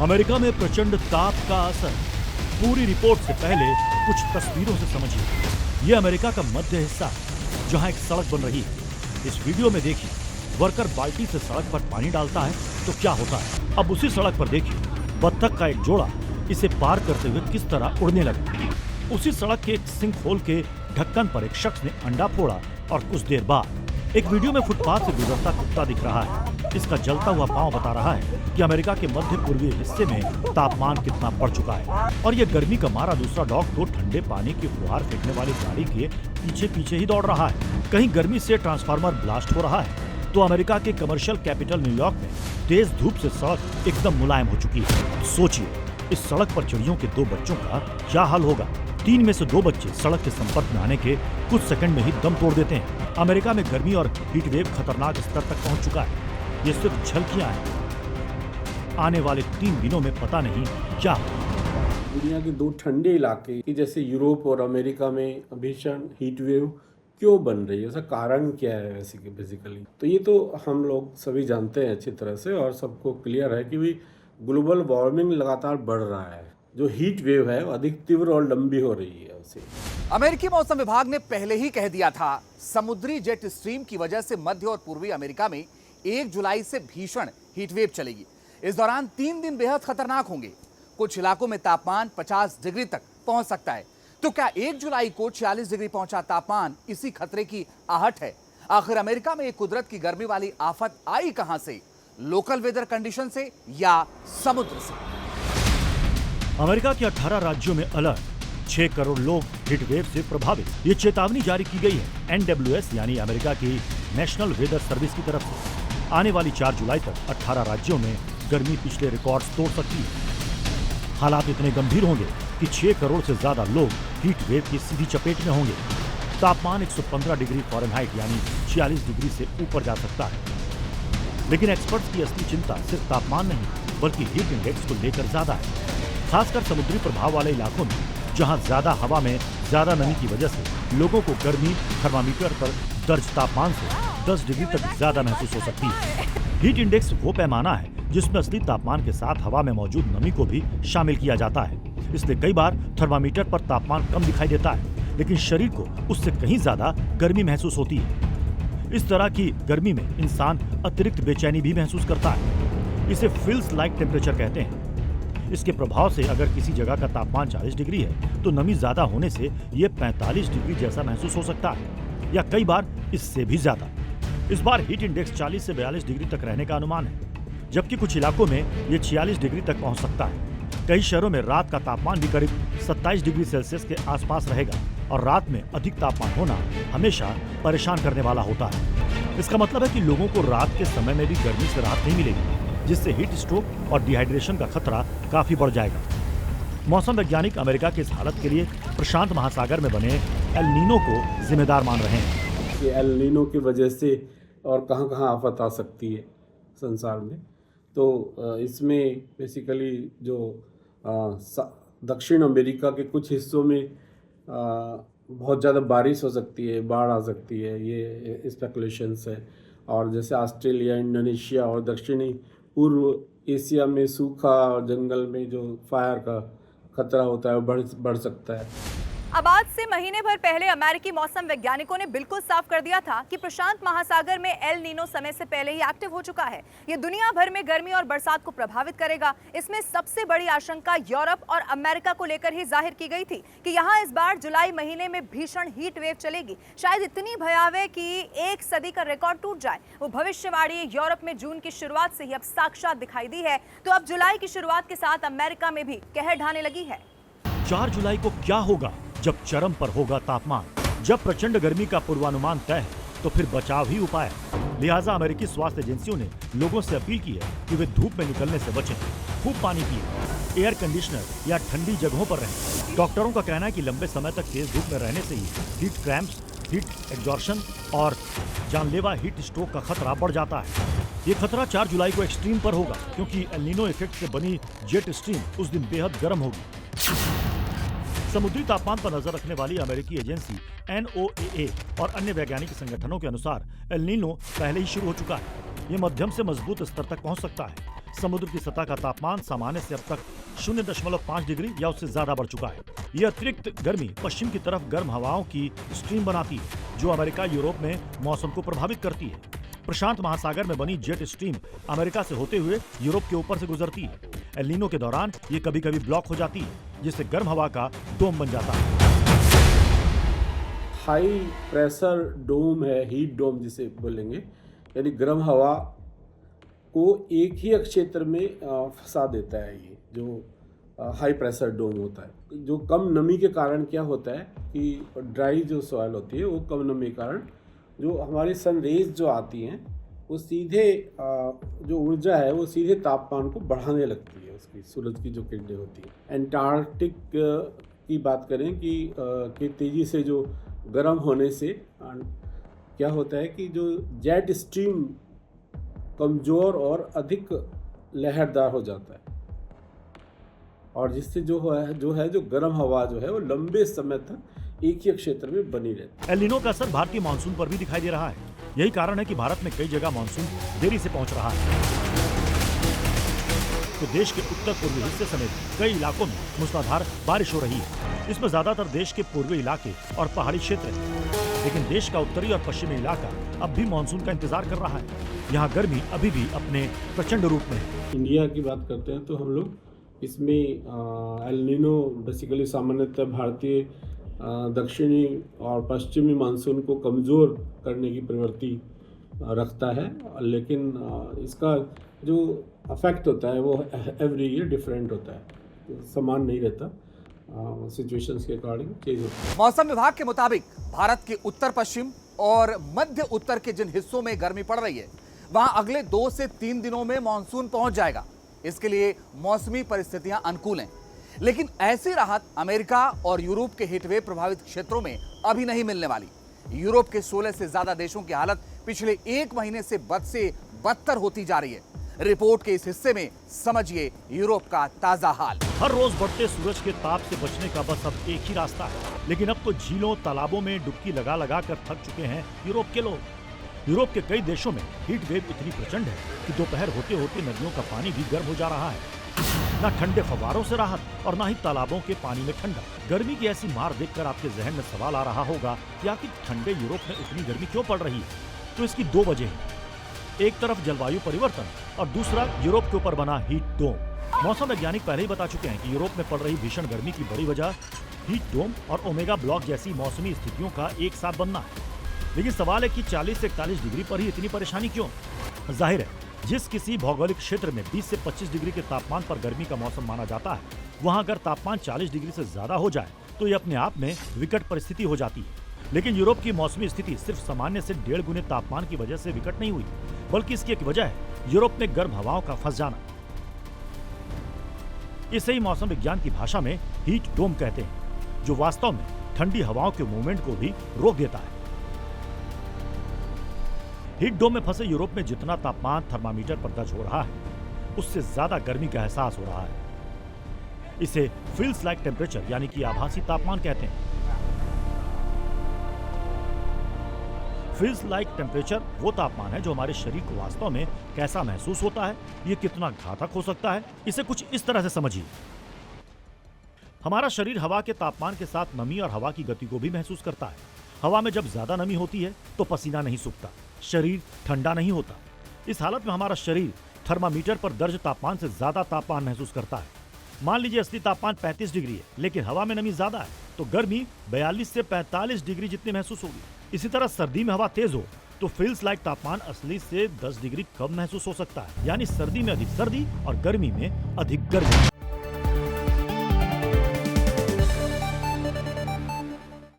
America में प्रचंड ताप का असर। पूरी रिपोर्ट से पहले कुछ तस्वीरों से समझिए। यह अमेरिका का मध्य हिस्सा जहां एक सड़क बन रही है। इस वीडियो में देखिए, वर्कर बाल्टी से सड़क पर पानी डालता है तो क्या होता है। अब उसी सड़क पर देखिए, बत्तख का एक जोड़ा इसे पार करते हुए किस तरह उड़ने लगा। उसी सड़क के एक सिंक होल के ढक्कन पर एक शख्स ने अंडा फोड़ा और कुछ देर बाद एक वीडियो में फुटपाथ से गुजरता कुत्ता दिख रहा है। इसका जलता हुआ पांव बता रहा है कि अमेरिका के मध्य पूर्वी हिस्से में तापमान कितना बढ़ चुका है और ये गर्मी का मारा दूसरा डॉग तो ठंडे पानी की फुहार फेंकने वाली गाड़ी के पीछे पीछे ही दौड़ रहा है। कहीं गर्मी से ट्रांसफार्मर ब्लास्ट हो रहा है तो अमेरिका के कमर्शियल कैपिटल न्यूयॉर्क में तेज धूप से सड़क एकदम मुलायम हो चुकी है। सोचिए, इस सड़क पर चिड़ियों के 2 बच्चों का क्या हाल होगा। 3 में से 2 बच्चे सड़क के संपर्क में आने के कुछ सेकंड में ही दम तोड़ देते हैं। अमेरिका में गर्मी और हीट वेव खतरनाक स्तर तक पहुंच चुका है। ये सिर्फ झलकियां हैं। आने वाले 3 दिनों में पता नहीं क्या होगा। दुनिया के 2 ठंडे इलाके कि जैसे यूरोप और अमेरिका में भीषण हीट वेव क्यों बन रही है, उसका कारण क्या है बेसिकली। तो ये तो हम लोग सभी जानते हैं अच्छी तरह से और सबको क्लियर है कि भाई ग्लोबल वार्मिंग लगातार बढ़ रहा है। जो हीट वेव है वो अधिक तीव्र और लंबी हो रही है उसे। अमेरिकी मौसम विभाग ने पहले ही कह दिया था, समुद्री जेट स्ट्रीम की वजह से मध्य और पूर्वी अमेरिका में 1 जुलाई से भीषण हीट वेव चलेगी। इस दौरान 3 दिन बेहद खतरनाक होंगे। कुछ इलाकों में तापमान 50 डिग्री तक पहुंच सकता है। तो क्या 1 जुलाई को 46 डिग्री पहुंचा तापमान इसी खतरे की आहट है? आखिर अमेरिका में एक कुदरत की गर्मी वाली आफत आई कहां से? लोकल वेदर कंडीशन से या समुद्र से? अमेरिका के 18 राज्यों में अलर्ट। 6 करोड़ लोग हीट वेव से प्रभावित। ये चेतावनी जारी की गई है NWS यानी अमेरिका की नेशनल वेदर सर्विस की तरफ से। आने वाली 4 जुलाई तक 18 राज्यों में गर्मी पिछले रिकॉर्ड्स तोड़ सकती है। हालात इतने गंभीर होंगे कि 6 करोड़ से ज्यादा लोग हीट वेव की सीधी चपेट में होंगे। तापमान 115 डिग्री फ़ारेनहाइट यानी 46 डिग्री से ऊपर जा सकता है। लेकिन एक्सपर्ट्स की असली चिंता सिर्फ तापमान नहीं बल्कि हीट इंडेक्स को लेकर ज्यादा है। खासकर समुद्री प्रभाव वाले इलाकों में जहां ज्यादा हवा में ज्यादा नमी की वजह से लोगों को गर्मी थर्मामीटर पर दर्ज तापमान से 10 डिग्री तक ज्यादा महसूस हो सकती है। हीट इंडेक्स वो पैमाना है जिसमें असली तापमान के साथ हवा में मौजूद नमी को भी शामिल किया जाता है। इसलिए कई बार थर्मामीटर पर तापमान कम दिखाई देता है लेकिन शरीर को उससे कहीं ज्यादा गर्मी महसूस होती है। इस तरह की गर्मी में इंसान अतिरिक्त बेचैनी भी महसूस करता है। इसे फील्स लाइक टेम्परेचर कहते हैं। इसके प्रभाव से अगर किसी जगह का तापमान 40 डिग्री है तो नमी ज्यादा होने से ये 45 डिग्री जैसा महसूस हो सकता है या कई बार इससे भी ज्यादा। इस बार हीट इंडेक्स 40 से 42 डिग्री तक रहने का अनुमान है, जबकि कुछ इलाकों में ये 46 डिग्री तक पहुंच सकता है। कई शहरों में रात का तापमान भी करीब 27 डिग्री सेल्सियस के आसपास रहेगा और रात में अधिक तापमान होना हमेशा परेशान करने वाला होता है। इसका मतलब है कि लोगों को रात के समय में भी गर्मी से राहत नहीं मिलेगी, जिससे हीट स्ट्रोक और डिहाइड्रेशन का खतरा काफी बढ़ जाएगा। मौसम वैज्ञानिक अमेरिका की इस हालत के लिए प्रशांत महासागर में बने एल नीनो को जिम्मेदार मान रहे हैं। कि एल नीनो की वजह से और कहाँ आफत आ सकती है संसार में, तो इसमें बेसिकली जो दक्षिण अमेरिका के कुछ हिस्सों में बहुत ज़्यादा बारिश हो सकती है, बाढ़ आ सकती है, ये स्पेकुलेशंस है। और जैसे ऑस्ट्रेलिया, इंडोनेशिया और दक्षिणी पूर्व एशिया में सूखा और जंगल में जो फायर का खतरा होता है वो बढ़ सकता है। अब आज से महीने भर पहले अमेरिकी मौसम वैज्ञानिकों ने बिल्कुल साफ कर दिया था कि प्रशांत महासागर में एल नीनो समय से पहले ही एक्टिव हो चुका है। ये दुनिया भर में गर्मी और बरसात को प्रभावित करेगा। इसमें सबसे बड़ी आशंका यूरोप और अमेरिका को लेकर ही जाहिर की गई थी कि यहाँ इस बार जुलाई महीने में भीषण हीट वेव चलेगी, शायद इतनी भयावह कि 1 सदी का रिकॉर्ड टूट जाए। वो भविष्यवाणी यूरोप में जून की शुरुआत से ही अब साक्षात दिखाई दी है, तो अब जुलाई की शुरुआत के साथ अमेरिका में भी कहर ढाने लगी है। 4 जुलाई को क्या होगा जब चरम पर होगा तापमान? जब प्रचंड गर्मी का पूर्वानुमान तय है तो फिर बचाव ही उपाय है। लिहाजा अमेरिकी स्वास्थ्य एजेंसियों ने लोगों से अपील की है कि वे धूप में निकलने से बचें, खूब पानी पिए, एयर कंडीशनर या ठंडी जगहों पर रहें। डॉक्टरों का कहना है कि लंबे समय तक तेज धूप में रहने से ही हीट क्रैम्प्स, हीट एग्जॉर्शन और जानलेवा हीट स्ट्रोक का खतरा बढ़ जाता है। ये खतरा 4 जुलाई को एक्सट्रीम पर होगा क्योंकि एल नीनो इफेक्ट से बनी जेट स्ट्रीम उस दिन बेहद गर्म होगी। समुद्री तापमान पर नजर रखने वाली अमेरिकी एजेंसी NOAA और अन्य वैज्ञानिक संगठनों के अनुसार एल नीनो पहले ही शुरू हो चुका है। ये मध्यम से मजबूत स्तर तक पहुंच सकता है। समुद्र की सतह का तापमान सामान्य से अब तक 0.5 डिग्री या उससे ज्यादा बढ़ चुका है। यह अतिरिक्त गर्मी पश्चिम की तरफ गर्म हवाओं की स्ट्रीम बनाती है, जो अमेरिका यूरोप में मौसम को प्रभावित करती है। प्रशांत महासागर में बनी जेट स्ट्रीम अमेरिका से होते हुए यूरोप के ऊपर से गुजरती है। एल नीनो के दौरान ये कभी कभी ब्लॉक हो जाती है, जिससे गर्म हवा का डोम बन जाता है। हाई प्रेशर डोम है, हीट डोम जिसे बोलेंगे, यानी गर्म हवा को एक ही क्षेत्र में फंसा देता है। ये जो हाई प्रेशर डोम होता है, जो कम नमी के कारण क्या होता है कि ड्राई जो सॉइल होती है वो कम नमी के कारण जो हमारी सन रेज जो आती हैं वो सीधे जो ऊर्जा है वो सीधे तापमान को बढ़ाने लगती है। उसकी सूरज की जो किरणें होती है। एंटार्कटिक की बात करें कि तेज़ी से जो गर्म होने से क्या होता है कि जो जेट स्ट्रीम कमज़ोर और अधिक लहरदार हो जाता है, और जिससे जो गर्म हवा जो है वो लंबे समय तक एक ही क्षेत्र में बनी रहती है। एल नीनो का असर भारतीय मानसून पर भी दिखाई दे रहा है। यही कारण है कि भारत में कई जगह मानसून देरी से पहुंच रहा है। तो देश के उत्तर पूर्वी हिस्से समेत कई इलाकों में मूसलाधार बारिश हो रही है। इसमें ज्यादातर देश के पूर्वी इलाके और पहाड़ी क्षेत्र हैं, लेकिन देश का उत्तरी और पश्चिमी इलाका अब भी मानसून का इंतजार कर रहा है। यहाँ गर्मी अभी भी अपने प्रचंड रूप में है। इंडिया की बात करते हैं तो हम लोग इसमें एल नीनो बेसिकली सामान्यतः भारतीय दक्षिणी और पश्चिमी मानसून को कमज़ोर करने की प्रवृत्ति रखता है, लेकिन इसका जो अफेक्ट होता है वो एवरी ईयर डिफरेंट होता है, समान नहीं रहता, सिचुएशंस के अकॉर्डिंग चेंज होता है। मौसम विभाग के मुताबिक भारत के उत्तर पश्चिम और मध्य उत्तर के जिन हिस्सों में गर्मी पड़ रही है वहां अगले 2 से 3 दिनों में मानसून पहुंच जाएगा। इसके लिए मौसमी परिस्थितियां अनुकूल हैं, लेकिन ऐसी राहत अमेरिका और यूरोप के हीटवेव प्रभावित क्षेत्रों में अभी नहीं मिलने वाली। यूरोप के 16 से ज्यादा देशों की हालत पिछले 1 महीने से बद से बदतर होती जा रही है। रिपोर्ट के इस हिस्से में समझिए यूरोप का ताजा हाल। हर रोज बढ़ते सूरज के ताप से बचने का बस अब एक ही रास्ता है, लेकिन अब तो झीलों तालाबों में डुबकी लगा लगा कर थक चुके हैं यूरोप के लोग। यूरोप के कई देशों में हीट वेव इतनी प्रचंड है कि दोपहर होते होते नदियों का पानी भी गर्म हो जा रहा है। न ठंडे फव्वारों से राहत और न ही तालाबों के पानी में ठंडा। गर्मी की ऐसी मार देखकर आपके जहन में सवाल आ रहा होगा कि आखिर ठंडे यूरोप में इतनी गर्मी क्यों पड़ रही है? तो इसकी 2 वजह हैं। एक तरफ जलवायु परिवर्तन और दूसरा यूरोप के ऊपर बना हीट डोम। मौसम वैज्ञानिक पहले ही बता चुके हैं कि यूरोप में पड़ रही भीषण गर्मी की बड़ी वजह हीट डोम और ओमेगा ब्लॉक जैसी मौसमी स्थितियों का एक साथ बनना है। लेकिन सवाल है कि 40 से 41 डिग्री पर ही इतनी परेशानी क्यों? जाहिर है, जिस किसी भौगोलिक क्षेत्र में 20 से 25 डिग्री के तापमान पर गर्मी का मौसम माना जाता है, वहां अगर तापमान 40 डिग्री से ज्यादा हो जाए तो ये अपने आप में विकट परिस्थिति हो जाती है। लेकिन यूरोप की मौसमी स्थिति सिर्फ सामान्य से 1.5 गुने तापमान की वजह से विकट नहीं हुई, बल्कि इसकी एक वजह है यूरोप में गर्म हवाओं का फंस जाना। इसे ही मौसम विज्ञान की भाषा में हीट डोम कहते हैं, जो वास्तव में ठंडी हवाओं के मूवमेंट को भी रोक देता है। हीट डोम में फंसे यूरोप में जितना तापमान थर्मामीटर पर दर्ज हो रहा है, उससे ज्यादा गर्मी का एहसास हो रहा है। इसे फील्स लाइक टेम्परेचर यानी कि आभासी तापमान कहते हैं। फील्स लाइक टेम्परेचर वो तापमान है जो हमारे शरीर को वास्तव में कैसा महसूस होता है, ये कितना घातक हो सकता है, इसे कुछ इस तरह से समझिए। हमारा शरीर हवा के तापमान के साथ नमी और हवा की गति को भी महसूस करता है। हवा में जब ज्यादा नमी होती है तो पसीना नहीं सूखता, शरीर ठंडा नहीं होता। इस हालत में हमारा शरीर थर्मामीटर पर दर्ज तापमान से ज्यादा तापमान महसूस करता है। मान लीजिए असली तापमान 35 डिग्री है, लेकिन हवा में नमी ज्यादा है, तो गर्मी 42 से 45 डिग्री जितनी महसूस होगी। इसी तरह सर्दी में हवा तेज हो तो फील्स लाइक तापमान असली से 10 डिग्री कम महसूस हो सकता है, यानी सर्दी में अधिक सर्दी और गर्मी में अधिक गर्मी।